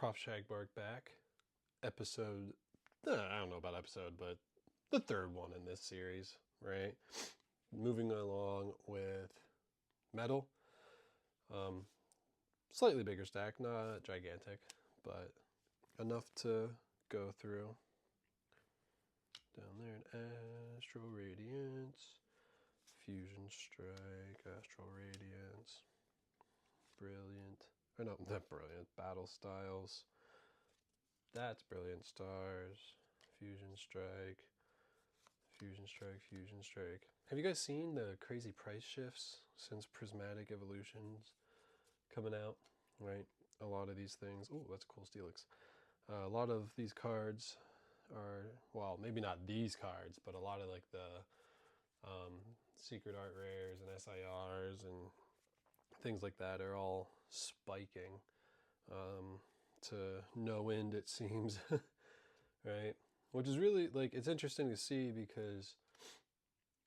Prof Shagbark back. Episode, I don't know about episode, but the third one in this series, right? Moving along with metal. Slightly bigger stack, not gigantic, but enough to go through. Down there in Astral Radiance, Fusion Strike, Astral Radiance, Brilliant. Or no, not Brilliant, Battle Styles. That's Brilliant Stars, Fusion Strike, Fusion Strike, Fusion Strike. Have you guys seen the crazy price shifts since Prismatic Evolutions coming out? Right? A lot of these things. Oh, that's a cool Steelix. A lot of these cards are, well, maybe not these cards, but a lot of like the Secret Art Rares and SIRs and things like that are all spiking to no end, it seems. Right? Which is really, like, it's interesting to see because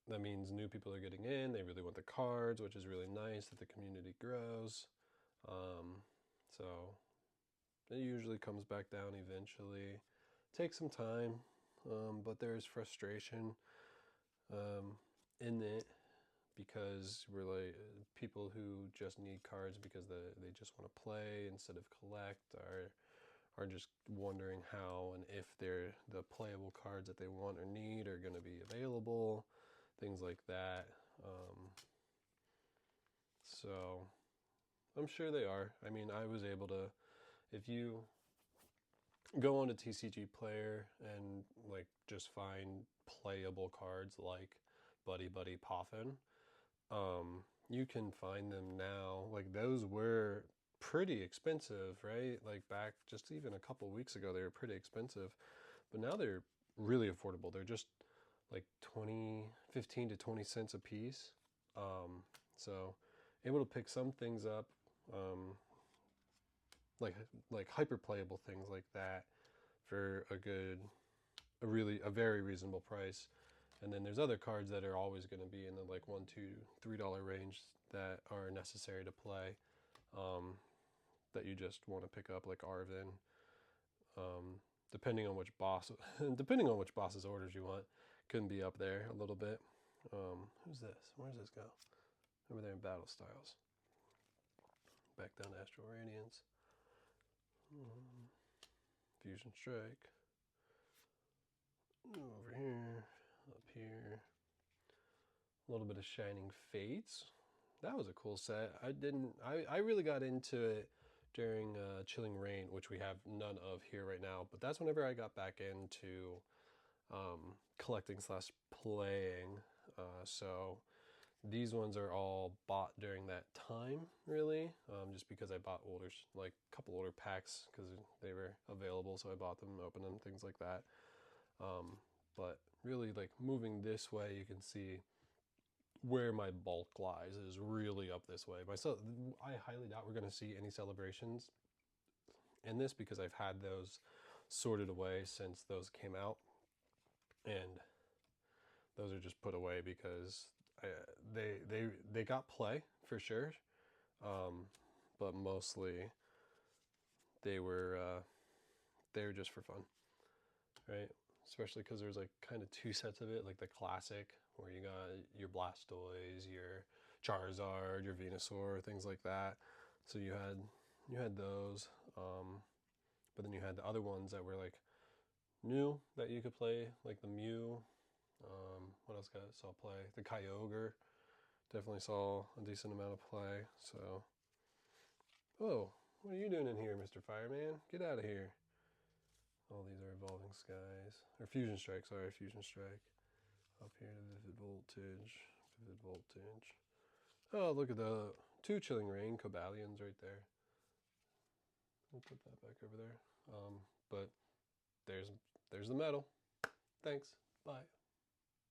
that means new people are getting in. They really want the cards, which is really nice that the community grows. So it usually comes back down eventually. Takes some time, but there's frustration in it because we're like people who just need cards because they just want to play instead of collect are just wondering how and if they're the playable cards that they want or need are going to be available, things like that. So I'm sure they are. I mean, I was able to, if you go on to TCG Player and like just find playable cards like Buddy Buddy Poffin, you can find them now. Like those were pretty expensive, right? Like back just even a couple weeks ago, they were pretty expensive, but now they're really affordable. They're just like 15 to 20 cents a piece. So able to pick some things up, like hyper playable things like that for a very reasonable price. And then there's other cards that are always going to be in the like $1, $2, $3 range that are necessary to play, that you just want to pick up, like Arvin. Depending on which boss's orders you want, can be up there a little bit. Who's this? Where does this go? Over there in Battle Styles. Back down to Astral Radiance. Fusion Strike. Over here, up here. A little bit of Shining Fates. That was a cool set. I really got into it during Chilling Reign, which we have none of here right now, but that's whenever I got back into collecting / playing. So these ones are all bought during that time, really, just because I bought like a couple older packs because they were available, so I bought them, opened them, things like that. But really, like moving this way, you can see where my bulk lies is really up this way. I highly doubt we're going to see any celebrations in this because I've had those sorted away since those came out, and those are just put away because they got play for sure, but mostly they were just for fun, right? Especially because there's like kind of two sets of it, like the classic where you got your Blastoise, your Charizard, your Venusaur, things like that. So you had those, but then you had the other ones that were like new that you could play, like the Mew. What else saw play? The Kyogre definitely saw a decent amount of play. So, oh, what are you doing in here, Mr. Fireman? Get out of here. All these are Evolving Skies. Or Fusion Strike, sorry, Fusion Strike. Up here to Vivid Voltage. Vivid Voltage. Oh, look at the 2 Chilling Reign Cobalions right there. We'll put that back over there. But there's the metal. Thanks. Bye.